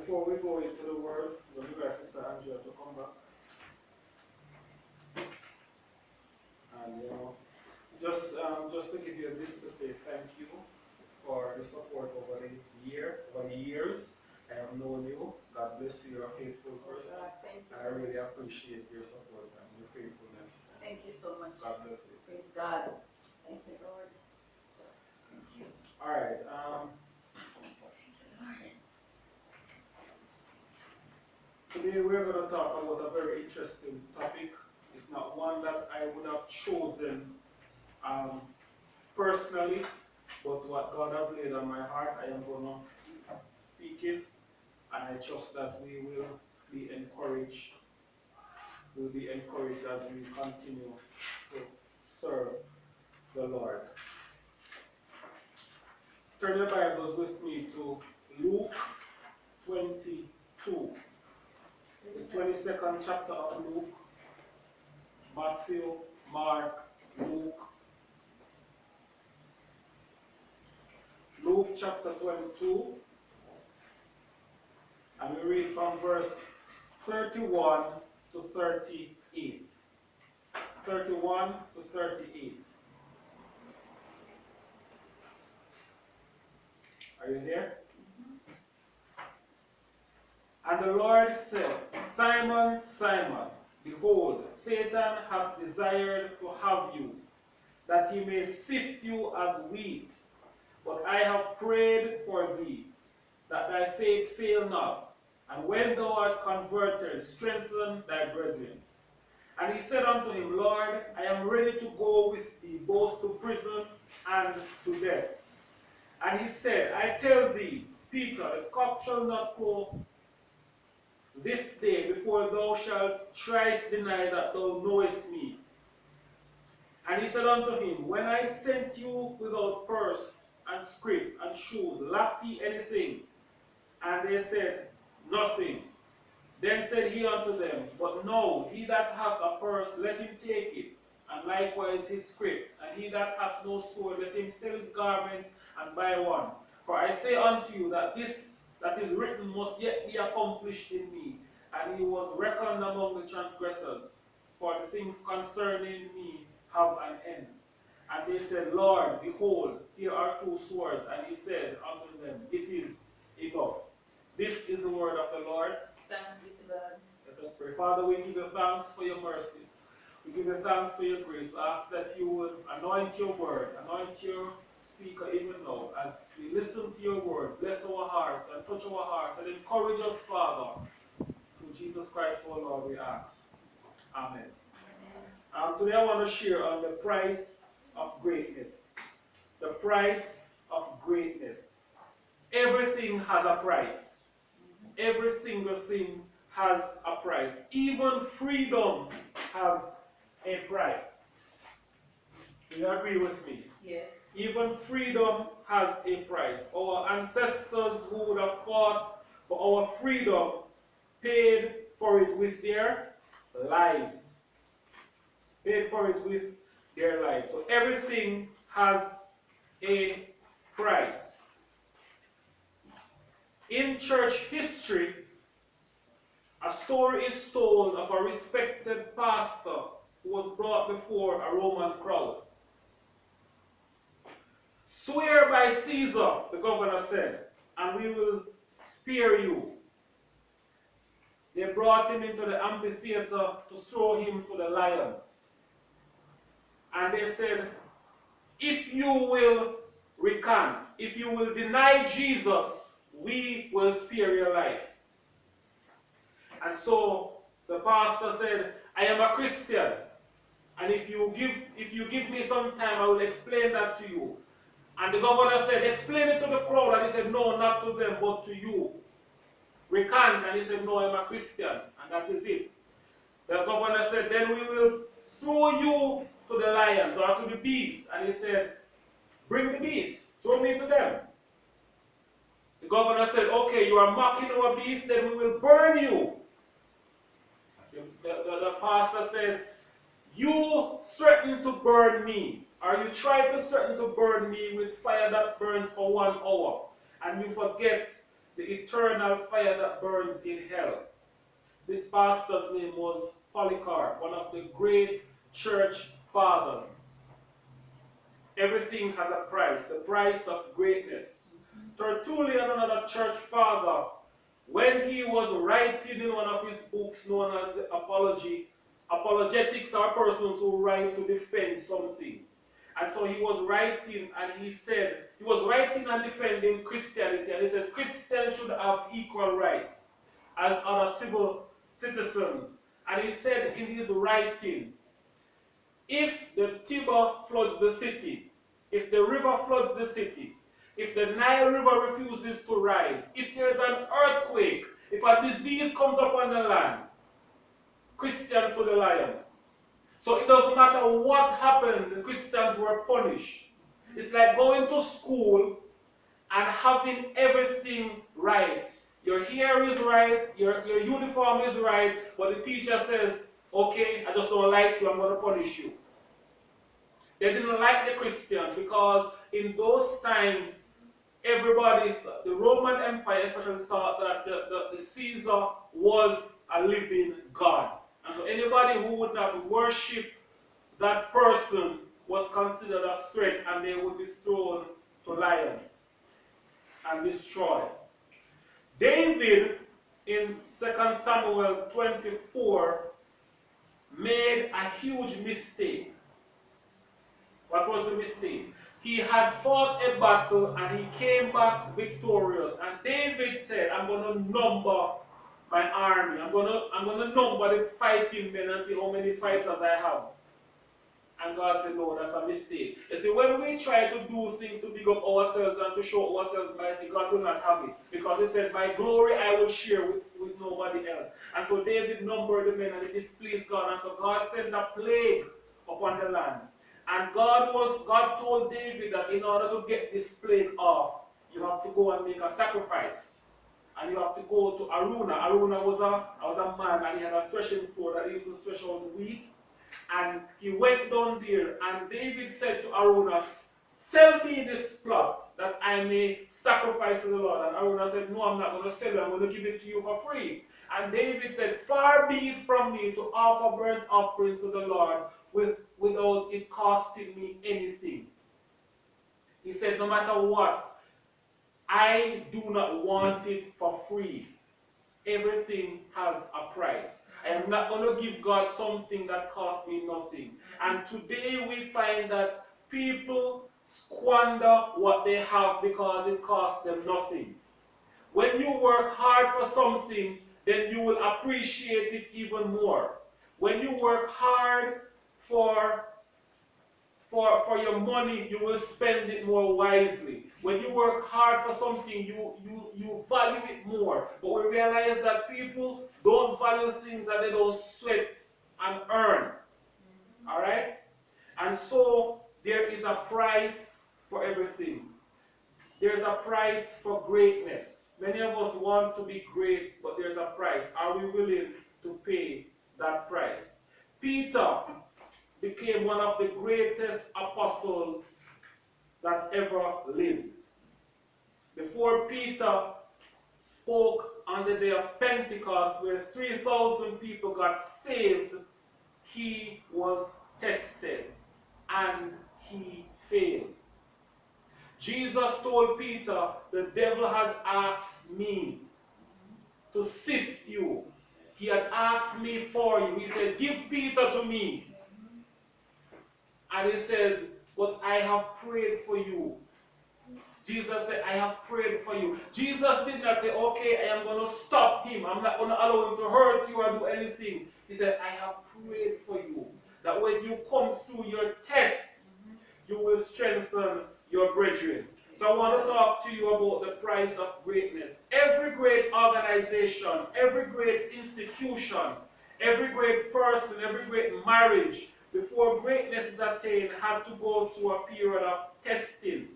before we go into the word, we'll invite Sister Angela to come back. And just to give you this to say thank you for the support over the years. I have known you. God bless you. You're a faithful person. Thank you. I really appreciate your support and your faithfulness. Thank you so much. God bless you. Praise God. Thank you, Lord. Thank you. All right. Today we're going to talk about a very interesting topic. It's not one that I would have chosen personally, but what God has laid on my heart, I am going to speak it, and I trust that we will be encouraged. We'll be encouraged as we continue to serve the Lord. Turn your Bibles with me to Luke 22. The 22nd chapter of Luke, Matthew, Mark, Luke. Luke chapter 22, and we read from verse 31 to 38. 31 to 38. Are you there? And the Lord said, Simon, Simon, behold, Satan hath desired to have you, that he may sift you as wheat. But I have prayed for thee, that thy faith fail not. And when thou art converted, strengthen thy brethren. And he said unto him, Lord, I am ready to go with thee, both to prison and to death. And he said, I tell thee, Peter, the cock shall not crow this day before thou shalt thrice deny that thou knowest me. And he said unto him, When I sent you without purse and scrip and shoes, lacked ye anything? And they said, Nothing. Then said he unto them, But no, he that hath a purse, let him take it, and likewise his scrip. And he that hath no sword, let him sell his garment and buy one. For I say unto you that this that is written must yet be accomplished in me. And he was reckoned among the transgressors. For the things concerning me have an end. And they said, Lord, behold, here are 2 swords. And he said unto them, It is enough. This is the word of the Lord. Thanks be to God. Let us pray. Father, we give you thanks for your mercies. We give you thanks for your grace. We ask that you would anoint your word, anoint your speaker even now, as we listen to your word. Bless our hearts and touch our hearts and encourage us, Father. Through Jesus Christ, our Lord, we ask. Amen. Today I want to share on the price of greatness. The price of greatness. Everything has a price. Every single thing has a price. Even freedom has a price. Do you agree with me? Yes. Even freedom has a price. Our ancestors who would have fought for our freedom paid for it with their lives. Paid for it with their lives. So everything has a price. In church history, a story is told of a respected pastor who was brought before a Roman crowd. Swear by Caesar, the governor said, and we will spare you. They brought him into the amphitheater to throw him to the lions. And they said, if you will recant, if you will deny Jesus, we will spare your life. And so the pastor said, I am a Christian, and if you give me some time, I will explain that to you. And the governor said, explain it to the crowd. And he said, no, not to them, but to you. Recant. And he said, no, I'm a Christian. And that is it. The governor said, then we will throw you to the lions or to the beasts. And he said, bring the beasts. Throw me to them. The governor said, okay, you are mocking our beasts, then we will burn you. The pastor said, you threaten to burn me, or you try to threaten to burn me with fire that burns for 1 hour, and you forget the eternal fire that burns in hell. This pastor's name was Polycarp, one of the great church fathers. Everything has a price, the price of greatness. Tertullian, another church father, when he was writing in one of his books known as the apologetics are persons who write to defend something. And so he was writing and he said, he was writing and defending Christianity, and he says Christians should have equal rights as other civil citizens. And he said in his writing, if the Tiber floods the city, if the river floods the city, if the Nile River refuses to rise, if there is an earthquake, if a disease comes upon the land, Christians to the lions. So it doesn't matter what happened, the Christians were punished. It's like going to school and having everything right. Your hair is right, your uniform is right, but the teacher says, okay, I just don't like you, I'm going to punish you. They didn't like the Christians because in those times, everybody, the Roman Empire especially, thought that the Caesar was a living God. And so anybody who would not worship that person was considered a threat, and they would be thrown to lions and destroyed. David, in 2 Samuel 24, made a huge mistake. What was the mistake? He had fought a battle and he came back victorious. And David said, I'm going to number my army. I'm going to number the fighting men and see how many fighters I have. And God said, no, that's a mistake. You see, when we try to do things to big up ourselves and to show ourselves mighty, God will not have it. Because he said, my glory I will share with nobody else. And so David numbered the men and it displeased God. And so God sent a plague upon the land. And God told David that in order to get this plague off, you have to go and make a sacrifice. And you have to go to Aruna. Aruna was a man, and he had a threshing floor that he used to thresh out the wheat. And he went down there, and David said to Aruna, sell me this plot that I may sacrifice to the Lord. And Aruna said, no, I'm not going to sell it. I'm going to give it to you for free. And David said, far be it from me to offer burnt offerings to the Lord without it costing me anything. He said, no matter what, I do not want it for free. Everything has a price. I am not going to give God something that costs me nothing. And today we find that people squander what they have because it costs them nothing. When you work hard for something, then you will appreciate it even more. When you work hard for your money, you will spend it more wisely. When you work hard for something, you value it more. But we realize that people don't value things that they don't sweat and earn. Alright? And so there is a price for everything. There's a price for greatness. Many of us want to be great, but there's a price. Are we willing to pay that price? Peter became one of the greatest apostles that ever lived. Before Peter spoke on the day of Pentecost, where 3,000 people got saved, he was tested and he failed. Jesus told Peter, the devil has asked me to sift you. He has asked me for you. He said, give Peter to me. And he said, but I have prayed for you. Jesus said, I have prayed for you. Jesus did not say, okay, I am going to stop him. I'm not going to allow him to hurt you or do anything. He said, I have prayed for you. That when you come through your tests, you will strengthen your brethren. So I want to talk to you about the price of greatness. Every great organization, every great institution, every great person, every great marriage, before greatness is attained, have to go through a period of testing.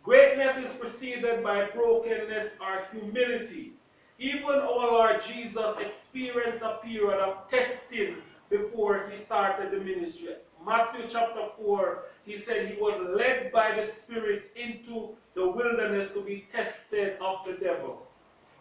Greatness is preceded by brokenness or humility. Even our Lord Jesus experienced a period of testing before he started the ministry. Matthew chapter 4, he said he was led by the Spirit into the wilderness to be tested of the devil.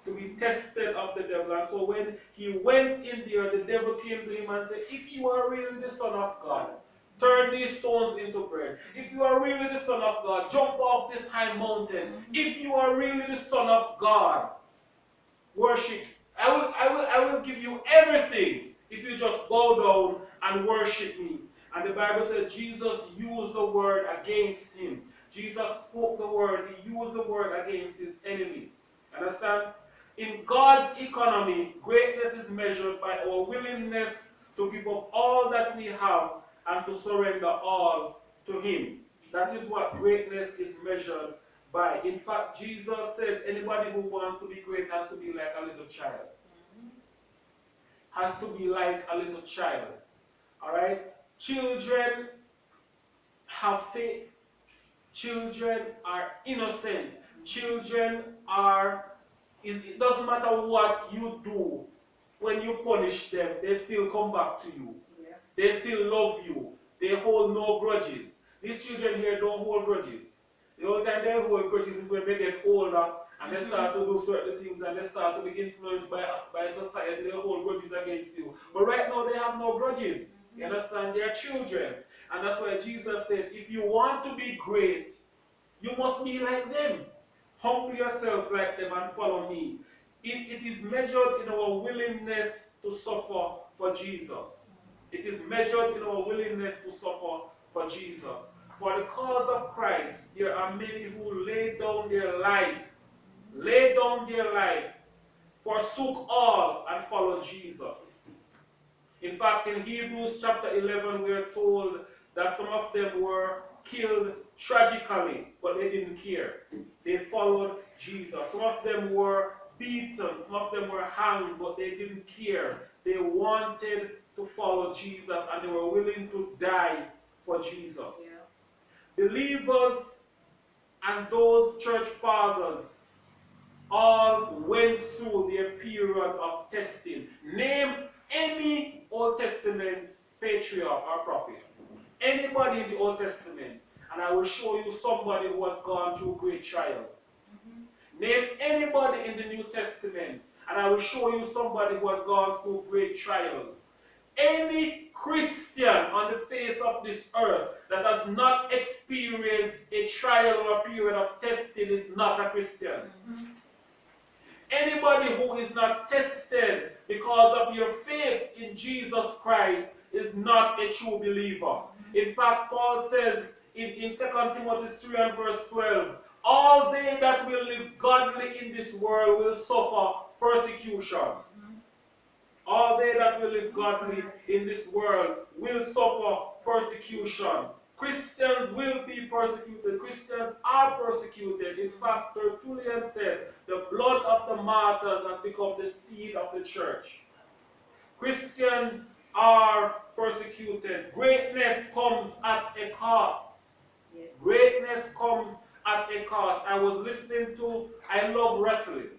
To be tested of the devil. And so when he went in there, the devil came to him and said, if you are really the Son of God, turn these stones into bread. If you are really the Son of God, jump off this high mountain. If you are really the Son of God, worship. I will give you everything if you just bow down and worship me. And the Bible said Jesus used the word against him. Jesus spoke the word. He used the word against his enemy. Understand? In God's economy, greatness is measured by our willingness to give up all that we have and to surrender all to him. That is what greatness is measured by. In fact, Jesus said anybody who wants to be great has to be like a little child. Has to be like a little child. Alright? Children have faith. Children are innocent. Children are, it doesn't matter what you do. When you punish them, they still come back to you. Yeah. They still love you. They hold no grudges. These children here don't hold grudges. The only time they hold grudges is when they get older and they start to do certain things and they start to be influenced by society. They hold grudges against you. But right now they have no grudges. You understand? They are children. And that's why Jesus said, if you want to be great, you must be like them. Humble yourself like them and follow me. It is measured in our willingness to suffer for Jesus. It is measured in our willingness to suffer for Jesus. For the cause of Christ, there are many who lay down their life, forsook all and followed Jesus. In fact, in Hebrews chapter 11, we are told that some of them were killed tragically, but they didn't care. They followed Jesus. Some of them were beaten, some of them were hanged, but they didn't care. They wanted to follow Jesus and they were willing to die for Jesus. Yeah. Believers and those church fathers all went through their period of testing. Name any Old Testament patriarch or prophet. Anybody in the Old Testament, and I will show you somebody who has gone through great trials. Name anybody in the New Testament, and I will show you somebody who has gone through great trials. Any Christian on the face of this earth that has not experienced a trial or a period of testing is not a Christian. Anybody who is not tested because of your faith in Jesus Christ is not a true believer. In fact, Paul says in 2 Timothy 3 and verse 12, all they that will live godly in this world will suffer persecution. All they that will live godly in this world will suffer persecution. Christians will be persecuted. Christians are persecuted. In fact, Tertullian said, the blood of the martyrs has become the seed of the church. Christians are persecuted. Greatness comes at a cost. Yes. Greatness comes at a cost. I love wrestling.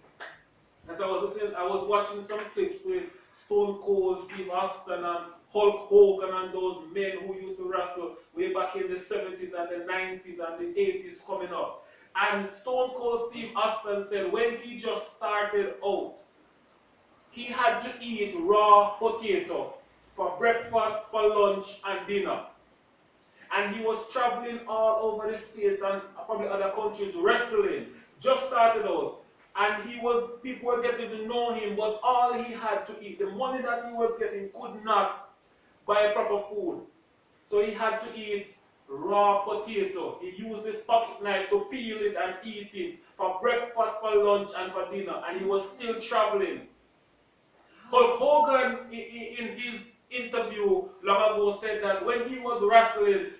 As I was watching some clips with Stone Cold, Steve Austin, and Hulk Hogan, and those men who used to wrestle way back in the 70s and the 90s and the 80s coming up. And Stone Cold Steve Austin said when he just started out, he had to eat raw potato for breakfast, for lunch, and dinner. And he was traveling all over the States and probably other countries wrestling. Just started out. And people were getting to know him, but all he had to eat, the money that he was getting could not buy proper food. So he had to eat raw potato. He used his pocket knife to peel it and eat it for breakfast, for lunch, and for dinner. And he was still traveling. Hulk Hogan, in his interview long ago, said that when he was wrestling,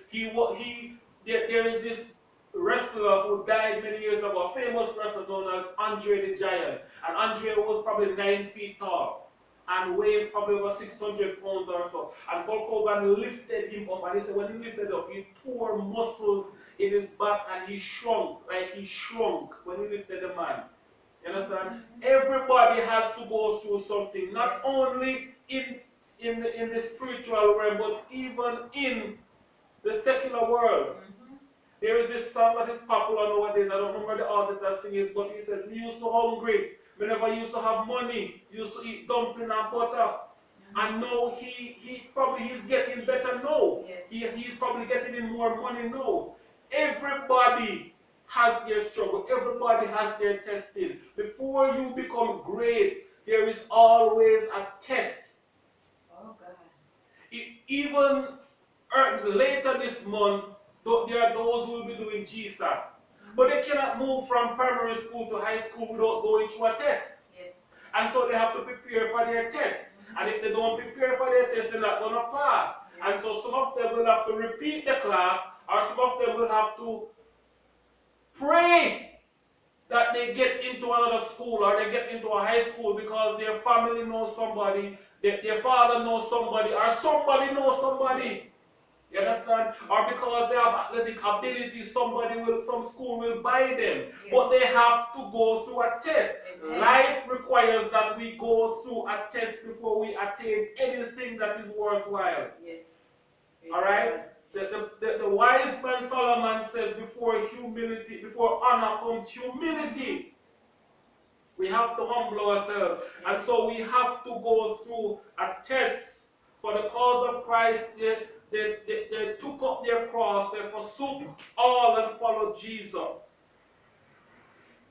there is this wrestler who died many years ago, a famous wrestler known as Andre the Giant. And Andre was probably 9 feet tall and weighed probably over 600 pounds or so. And Hulk Hogan lifted him up, and he said when he lifted up, he tore muscles in his back and he shrunk, like he shrunk when he lifted the man. You understand? Everybody has to go through something, not only in the spiritual realm, but even in the secular world. There is this song that is popular nowadays. I don't remember the artist that sings it, but he said, we used to hungry. Whenever we used to have money, we used to eat dumpling and butter. And now he probably is getting better now. Yes. He's probably getting in more money now. Everybody has their struggle. Everybody has their testing. Before you become great, there is always a test. Oh God. Even later this month, there are those who will be doing GSAT. But they cannot move from primary school to high school without going through a test. Yes. And so they have to prepare for their test. And if they don't prepare for their test, they're not going to pass. And so some of them will have to repeat the class, or some of them will have to pray that they get into another school or they get into a high school because their family knows somebody, their father knows somebody, or somebody knows somebody. You understand? Or because they have athletic ability, some school will buy them. Yes. But they have to go through a test. Amen. Life requires that we go through a test before we attain anything that is worthwhile. Yes. Alright? The wise man Solomon says before honor comes humility. We have to humble ourselves. And so we have to go through a test for the cause of Christ. They took up their cross, they forsook all and followed Jesus.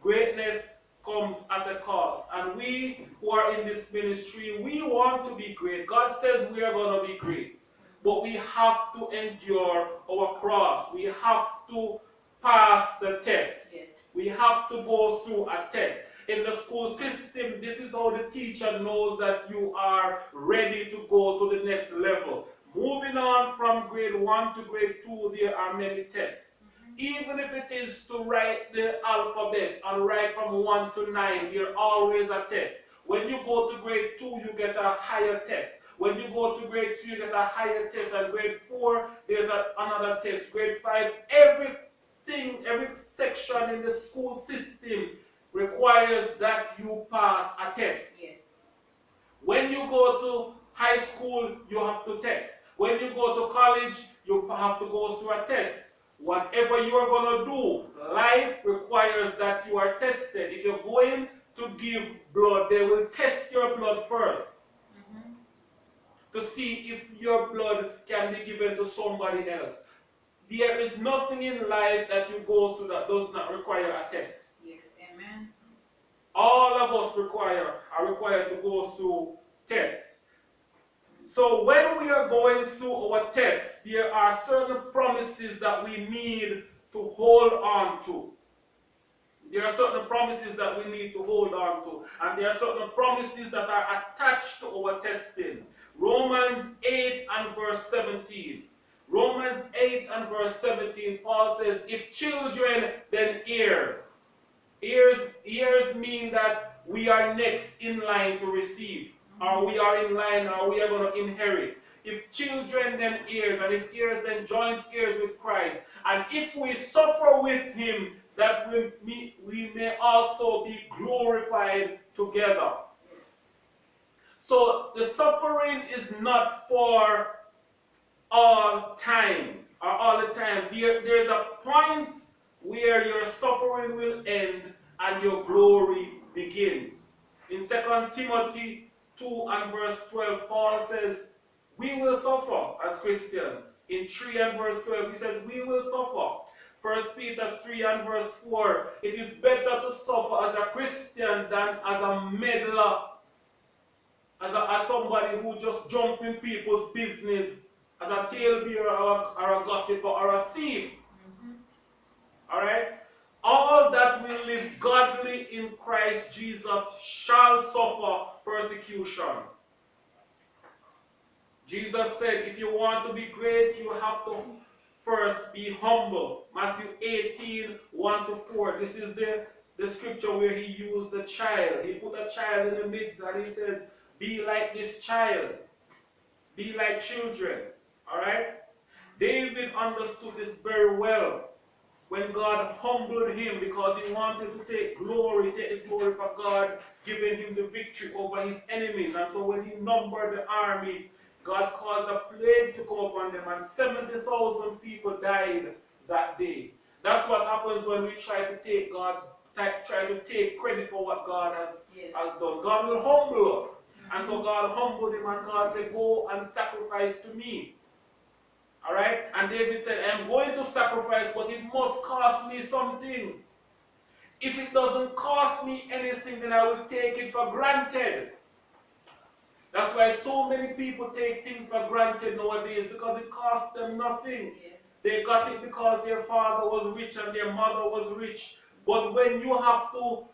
Greatness comes at a cost. And we who are in this ministry, we want to be great. God says we are going to be great. But we have to endure our cross. We have to pass the test. Yes. We have to go through a test. In the school system, this is how the teacher knows that you are ready to go to the next level. Moving on from grade 1 to grade 2, there are many tests. Even if it is to write the alphabet and write from 1 to 9, there always a test. When you go to grade 2, you get a higher test. When you go to grade 3, you get a higher test. And grade 4, there's another test. Grade 5, every section in the school system requires that you pass a test. Yes. When you go to high school, you have to test. When you go to college, you have to go through a test. Whatever you are going to do, life requires that you are tested. If you're going to give blood, they will test your blood first to see if your blood can be given to somebody else. There is nothing in life that you go through that does not require a test. Yes. Amen. All of us are required to go through tests. So when we are going through our tests, there are certain promises that we need to hold on to. There are certain promises that we need to hold on to. And there are certain promises that are attached to our testing. Romans 8 and verse 17. Romans 8 and verse 17, Paul says, if children, then heirs. Heirs mean that we are next in line to receive. Or we are in line, or we are going to inherit. If children, then heirs. And if heirs, then joint heirs with Christ. And if we suffer with him, that we may also be glorified together. So the suffering is not for all time or all the time. There's a point where your suffering will end and your glory begins. In 2 Timothy 2 and verse 12, Paul says, we will suffer as Christians. In 3 and verse 12, he says, we will suffer. 1 Peter 3 and verse 4, it is better to suffer as a Christian than as a meddler, as somebody who just jumps in people's business, as a talebearer or a gossiper or a thief. Alright? All that will live godly in Christ Jesus shall suffer persecution. Jesus said, if you want to be great, you have to first be humble. Matthew 18, 1 to 4. This is the scripture where he used the child. He put a child in the midst and he said, be like this child. Be like children. Alright? David understood this very well when God humbled him because he wanted to take the glory for God, giving him the victory over his enemies. And so when he numbered the army, God caused a plague to come upon them, and 70,000 people died that day. That's what happens when we try to take credit for what God has done. God will humble us. And so God humbled him, and God said, go and sacrifice to me. Alright? And David said, I'm going to sacrifice, but it must cost me something. If it doesn't cost me anything, then I will take it for granted. That's why so many people take things for granted nowadays, because it costs them nothing. Yes. They got it because their father was rich and their mother was rich. But when you have to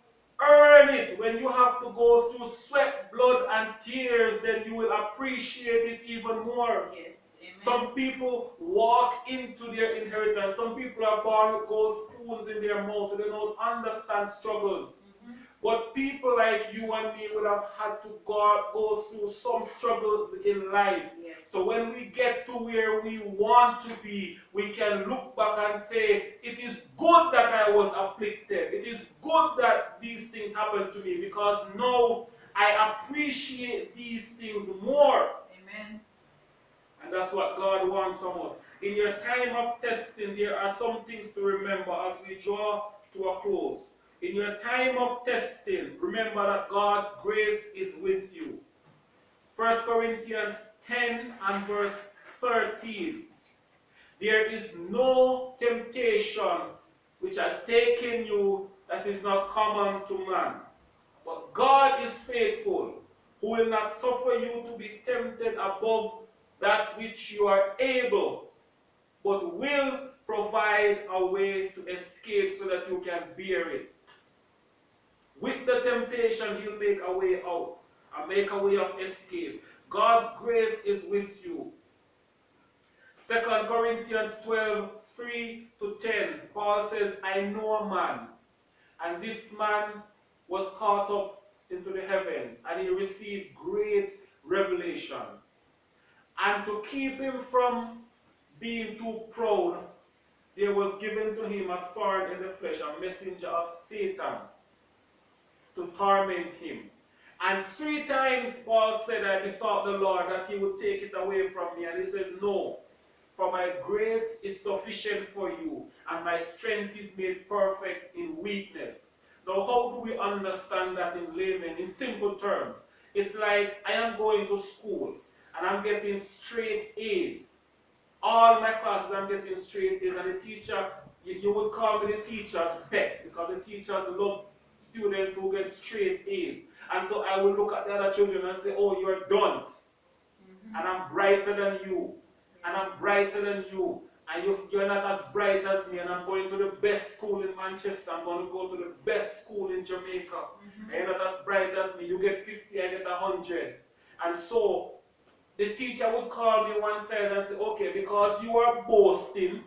earn it, when you have to go through sweat, blood, and tears, then you will appreciate it even more. Yes. Amen. Some people walk into their inheritance. Some people are born with gold spoons in their mouth, so they don't understand struggles. But people like you and me would have had to go through some struggles in life. Yes. So when we get to where we want to be, we can look back and say, it is good that I was afflicted. It is good that these things happened to me, because now I appreciate these things more. Amen. And that's what God wants from us. In your time of testing, there are some things to remember as we draw to a close. In your time of testing, remember that God's grace is with you. 1 Corinthians 10 and verse 13. There is no temptation which has taken you that is not common to man. But God is faithful, who will not suffer you to be tempted above that which you are able, but will provide a way to escape so that you can bear it. With the temptation, he'll make a way out and make a way of escape. God's grace is with you. 2 Corinthians 12, 3 to 10, Paul says, I know a man, and this man was caught up into the heavens, and he received great revelations. And to keep him from being too proud, there was given to him a thorn in the flesh, a messenger of Satan, to torment him. And 3 times Paul said, I besought the Lord that he would take it away from me. And he said, no, for my grace is sufficient for you, and my strength is made perfect in weakness. Now, how do we understand that in layman, in simple terms? It's like I am going to school, and I'm getting straight A's. All my classes I'm getting straight A's, and the teacher, you would call me the teacher's pet, because the teachers love students who get straight A's. And so I will look at the other children and say, oh, you're dunce. And I'm brighter than you. And I'm brighter than you. And you're not as bright as me. And I'm going to the best school in Manchester. I'm going to go to the best school in Jamaica. And you're not as bright as me. You get 50, I get 100. And so the teacher would call me one side and say, okay, because you are boasting,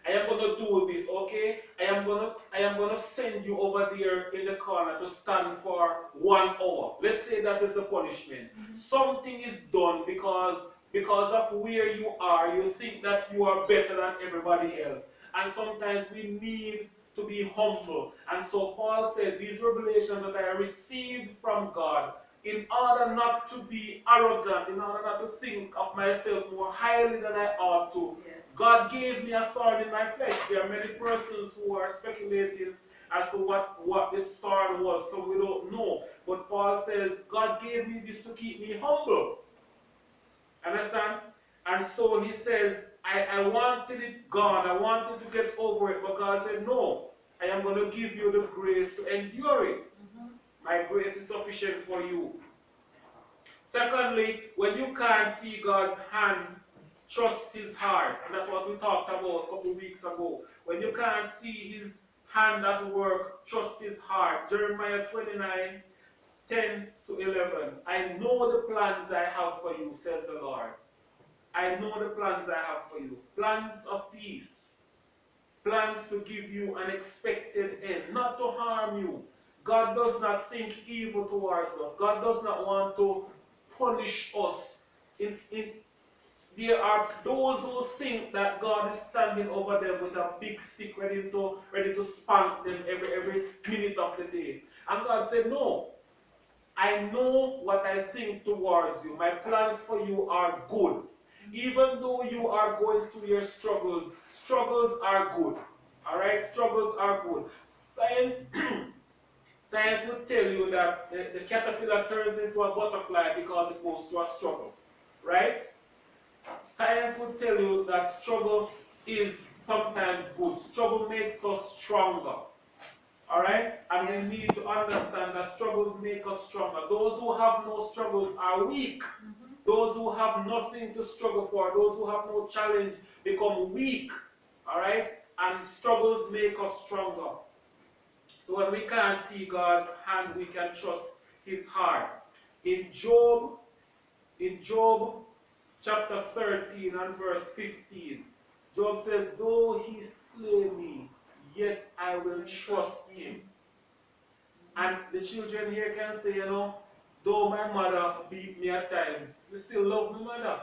I am going to do this, okay? I am going to send you over there in the corner to stand for 1 hour. Let's say that is the punishment. Something is done because of where you are. You think that you are better than everybody else. And sometimes we need to be humble. And so Paul said, these revelations that I received from God, in order not to be arrogant, in order not to think of myself more highly than I ought to, God gave me a thorn in my flesh. There are many persons who are speculating as to what this thorn was, so we don't know. But Paul says, God gave me this to keep me humble. Understand? And so he says, I wanted it gone. I wanted to get over it. But God said, no, I am going to give you the grace to endure it. My grace is sufficient for you. Secondly, when you can't see God's hand, trust his heart. And that's what we talked about a couple of weeks ago. When you can't see his hand at work, trust his heart. Jeremiah 29, 10 to 11. I know the plans I have for you, says the Lord. I know the plans I have for you. Plans of peace. Plans to give you an expected end, not to harm you. God does not think evil towards us. God does not want to punish us. There are those who think that God is standing over them with a big stick ready to spank them every minute of the day. And God said, no. I know what I think towards you. My plans for you are good. Even though you are going through your struggles, struggles are good. Alright? Struggles are good. Science Science will tell you that the caterpillar turns into a butterfly because it goes through a struggle. Right? Science will tell you that struggle is sometimes good. Struggle makes us stronger. Alright? And we need to understand that struggles make us stronger. Those who have no struggles are weak. Those who have nothing to struggle for, those who have no challenge, become weak. Alright? And struggles make us stronger. So when we can't see God's hand, we can trust His heart. In Job chapter 13 and verse 15, Job says, though he slay me, yet I will trust him. And the children here can say, though my mother beat me at times, you still love my mother.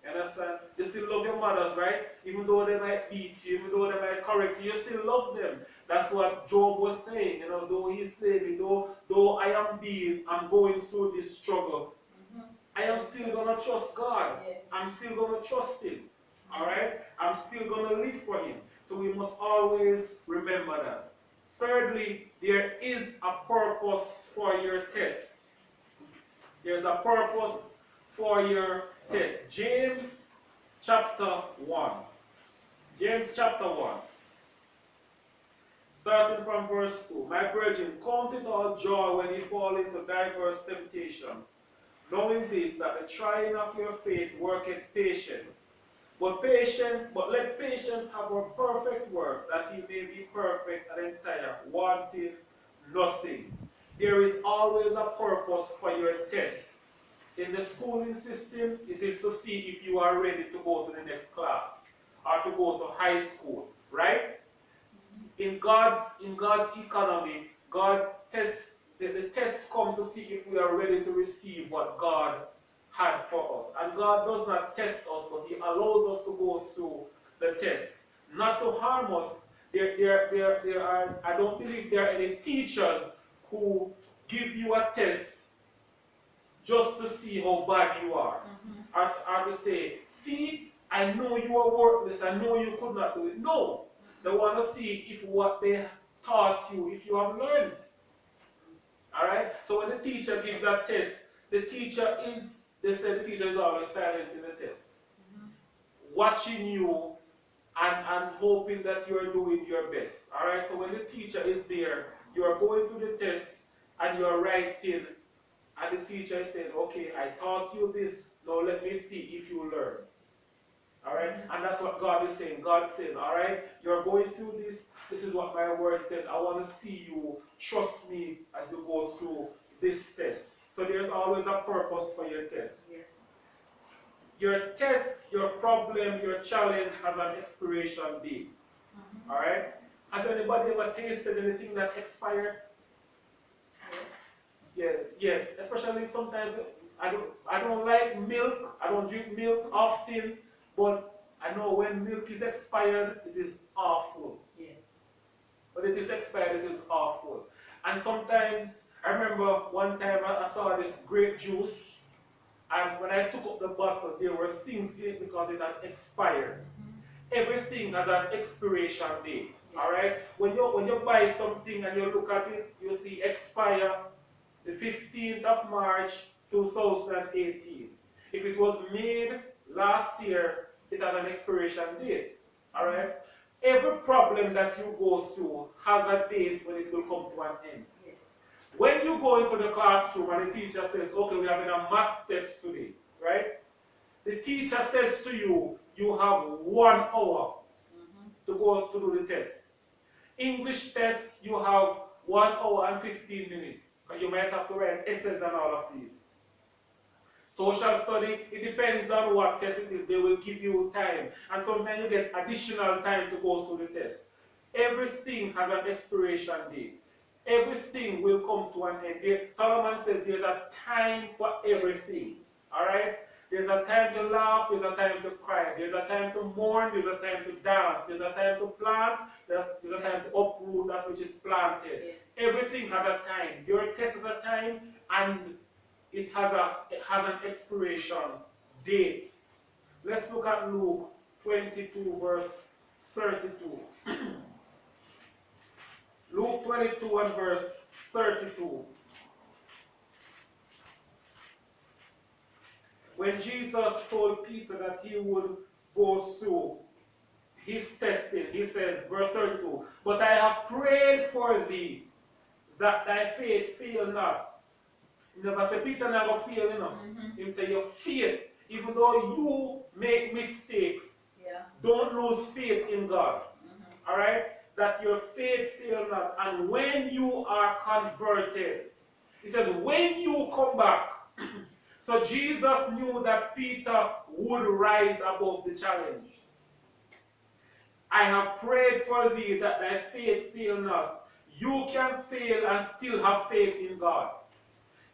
You understand? You still love your mothers, right? Even though they might beat you, even though they might correct you, you still love them. That's what Job was saying. Though he slay me, though I'm going through this struggle, I am still going to trust God. Yes. I'm still going to trust Him. Alright? I'm still going to live for Him. So we must always remember that. Thirdly, there is a purpose for your test. There's a purpose for your test. James chapter 1. James chapter 1. Starting from verse 2. My brethren, count it all joy when you fall into diverse temptations, knowing this, that the trying of your faith worketh patience. But let patience have a perfect work, that he may be perfect and entire, wanting nothing. There is always a purpose for your test. In the schooling system, it is to see if you are ready to go to the next class or to go to high school, right? In God's economy, God tests. The tests come to see if we are ready to receive what God had for us. And God does not test us, but He allows us to go through the test. Not to harm us. I don't believe there are any teachers who give you a test just to see how bad you are. Or to say, see, I know you are worthless, I know you could not do it. No. They want to see if what they taught you, if you have learned. Alright? So when the teacher gives a test, they say the teacher is always silent in the test. Watching you and hoping that you are doing your best. Alright? So when the teacher is there, you are going through the test and you are writing, and the teacher is saying, okay, I taught you this, now let me see if you learn. Alright? And that's what God is saying. God said, alright, you're going through this. This is what my word says. I want to see you trust me as you go through this test. So there's always a purpose for your test. Yes. Your test, your problem, your challenge has an expiration date. Alright? Has anybody ever tasted anything that expired? Yes. Yes. Especially sometimes I don't like milk. I don't drink milk often. But I know when milk is expired, it is awful. Yes. When it is expired, it is awful. And sometimes, I remember one time I saw this grape juice, and when I took up the bottle, there were things in it because it had expired. Everything has an expiration date. Yes. Alright? When you buy something and you look at it, you see expire the 15th of March 2018. If it was made last year, it has an expiration date. Alright? Every problem that you go through has a date when it will come to an end. Yes. When you go into the classroom and the teacher says, okay, we're having a math test today, right? The teacher says to you, you have 1 hour to go to do the test. English test, you have 1 hour and 15 minutes. Because you might have to write essays and all of these. Social study, it depends on what test it is. They will give you time. And sometimes you get additional time to go through the test. Everything has an expiration date. Everything will come to an end. Solomon said there's a time for everything. Alright? There's a time to laugh, there's a time to cry, there's a time to mourn, there's a time to dance, there's a time to plant, there's a time to uproot that which is planted. Yes. Everything has a time. Your test has a time, and it has an expiration date. Let's look at Luke 22 verse 32. Luke 22 and verse 32. When Jesus told Peter that he would go through his testing, he says, verse 32, "But I have prayed for thee, that thy faith fail not." He never say Peter never fail, you know. He say your faith, even though you make mistakes, don't lose faith in God. Alright? That your faith fail not. And when you are converted, he says, when you come back. So Jesus knew that Peter would rise above the challenge. "I have prayed for thee that thy faith fail not." You can fail and still have faith in God.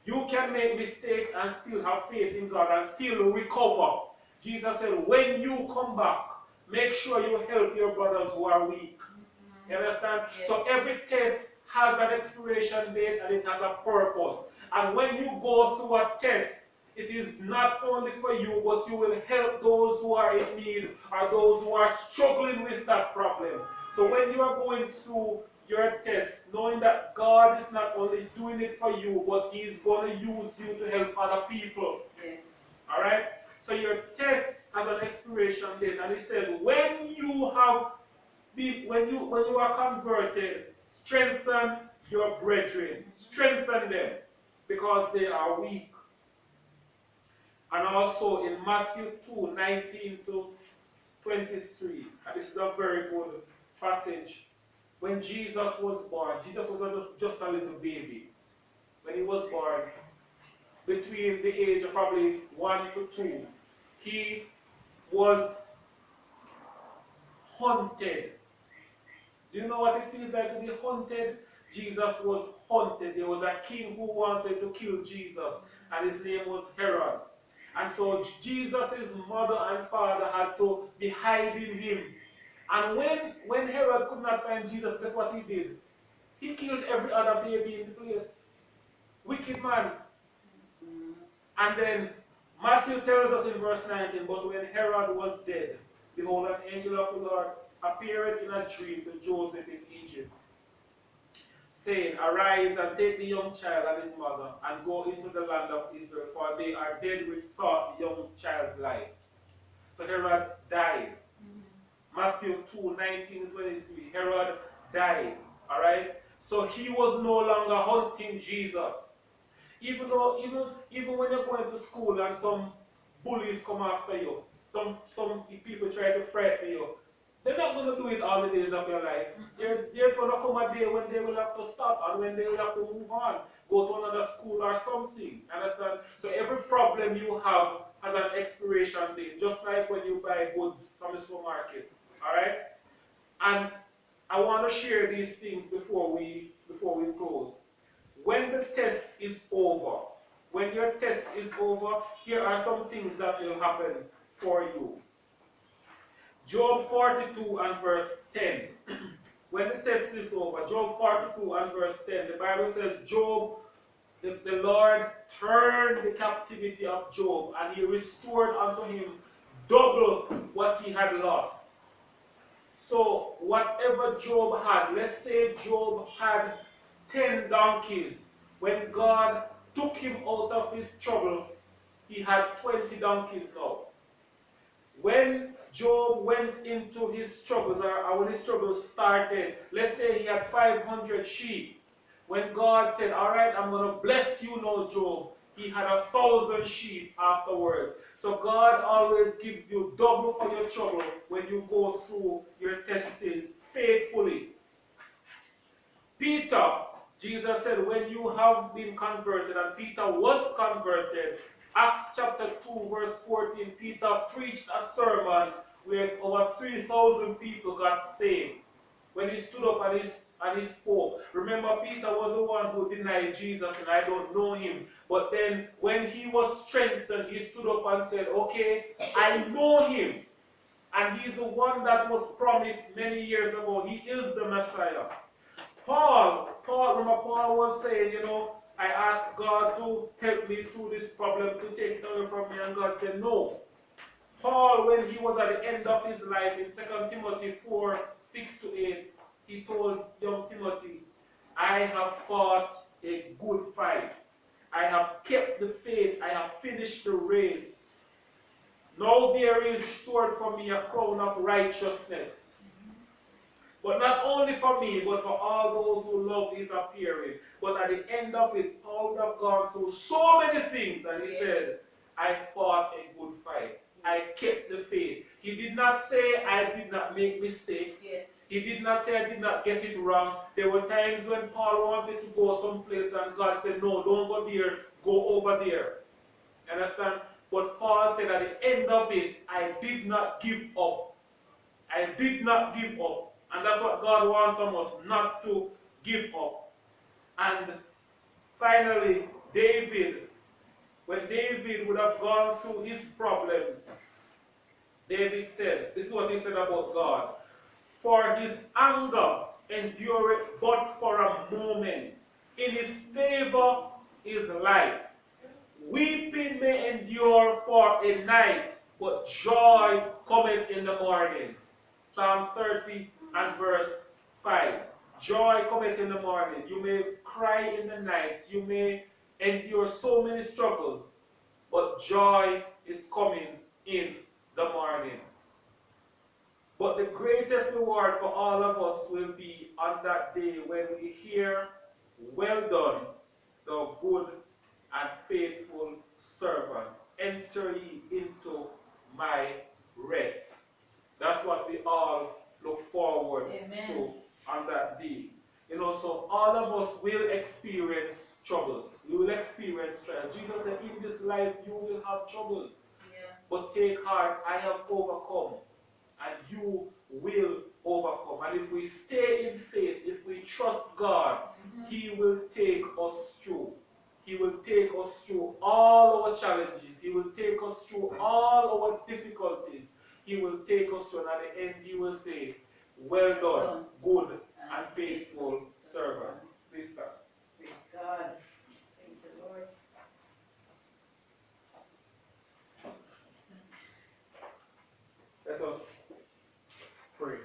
You can make mistakes and still have faith in God and still recover. Jesus said, when you come back, make sure you help your brothers who are weak. You understand? Yes. So every test has an expiration date and it has a purpose. And when you go through a test, it is not only for you, but you will help those who are in need or those who are struggling with that problem. So when you are going through your test, knowing that God is not only doing it for you, but He is going to use you to help other people. Yes. Alright? So your test has an expiration date, and it says, when you are converted, strengthen your brethren. Strengthen them, because they are weak. And also in Matthew 2, 19 to 23, and this is a very good passage. When Jesus was born, Jesus was just a little baby. When he was born, between the age of probably 1 to 2, he was hunted. Do you know what it feels like to be hunted? Jesus was hunted. There was a king who wanted to kill Jesus, and his name was Herod. And so Jesus' mother and father had to be hiding him. And when Herod could not find Jesus, guess what he did? He killed every other baby in the place. Wicked man. And then Matthew tells us in verse 19, "But when Herod was dead, behold, an angel of the Lord appeared in a dream to Joseph in Egypt, saying, Arise and take the young child and his mother, and go into the land of Israel, for they are dead which sought the young child's life." So Herod died. Matthew 2, 19 and 23. Herod died. Alright? So he was no longer hunting Jesus. Even when you're going to school and some bullies come after you, some people try to frighten you, they're not going to do it all the days of your life. There's going to come a day when they will have to stop and when they will have to move on, go to another school or something. Understand? So every problem you have has an expiration date, just like when you buy goods from the supermarket. Alright? And I want to share these things before we close. When the test is over, when your test is over, here are some things that will happen for you. Job 42 and verse 10. When the test is over, Job 42 and verse 10, the Bible says, Job, the Lord turned the captivity of Job, and he restored unto him double what he had lost. So whatever Job had, let's say Job had 10 donkeys. When God took him out of his trouble, he had 20 donkeys now. When Job went into his struggles, or when his struggles started, let's say he had 500 sheep. When God said, Alright, I'm going to bless you now, Job, he had 1,000 sheep afterwards. So God always gives you double for your trouble when you go through your testings faithfully. Peter, Jesus said, when you have been converted, and Peter was converted, Acts chapter 2 verse 14, Peter preached a sermon where over 3,000 people got saved. When he stood up and he spoke. Remember, Peter was the one who denied Jesus, and I don't know him. But then when he was strengthened, he stood up and said, okay, I know him. And he's the one that was promised many years ago. He is the Messiah. Paul was saying, I asked God to help get me through this problem, to take it away from me. And God said, no. Paul, when he was at the end of his life, in 2 Timothy 4:6-8, he told young Timothy, I have fought a good fight. I have kept the faith. I have finished the race. Now there is stored for me a crown of righteousness. But not only for me, but for all those who love his appearing. But at the end of it, Paul would have gone through so many things, and he said, I fought a good fight. I kept the faith. He did not say I did not make mistakes. Yes. He did not say I did not get it wrong. There were times when Paul wanted to go someplace and God said, no, don't go there, go over there. Understand? But Paul said at the end of it, I did not give up. I did not give up. And that's what God wants from us, not to give up. And finally, David, when David would have gone through his problems, David said, this is what he said about God. For his anger endureth but for a moment. In his favor is life. Weeping may endure for a night, but joy cometh in the morning. Psalm 30 and verse 5. Joy cometh in the morning. You may cry in the night. You may endure so many struggles, but joy is coming in the morning. But the greatest reward for all of us will be on that day when we hear, well done, thou good and faithful servant. Enter ye into my rest. That's what we all look forward to on that day. You know, so all of us will experience troubles. We will experience trials. Jesus said, in this life you will have troubles. Yeah. But take heart, I have overcome. And you will overcome. And if we stay in faith, if we trust God, He will take us through. He will take us through all our challenges. He will take us through all our difficulties. He will take us through, and at the end He will say, well done, good and faithful servant. Please start. Praise God. Thank the Lord. Let us pray.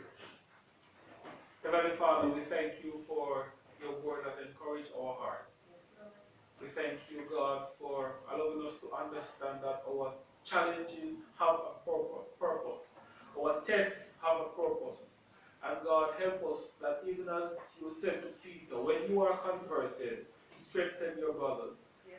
Heavenly Father, we thank you for your word that encourages our hearts. We thank you, God, for allowing us to understand that our challenges have a purpose. Our tests have a purpose. And God, help us that even as you said to Peter, when you are converted, strengthen your brothers.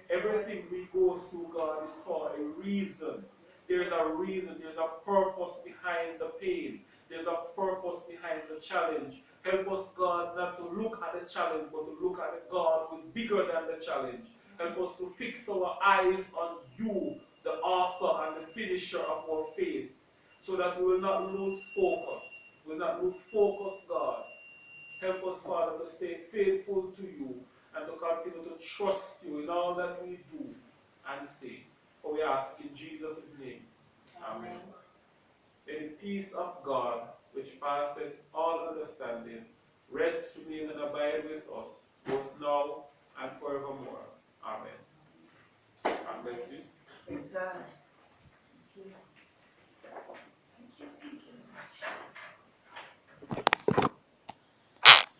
Everything we go through, God, is for a reason. There's a reason, there's a purpose behind the pain. There's a purpose behind the challenge. Help us, God, not to look at the challenge, but to look at the God who is bigger than the challenge. Help us to fix our eyes on you, the author and the finisher of our faith, so that we will not lose focus. We will not lose focus, God. Help us, Father, to stay faithful to you and to continue to trust you in all that we do and say. For we ask in Jesus' name. Amen. May the peace of God, which passeth all understanding, rest, remain, and abide with us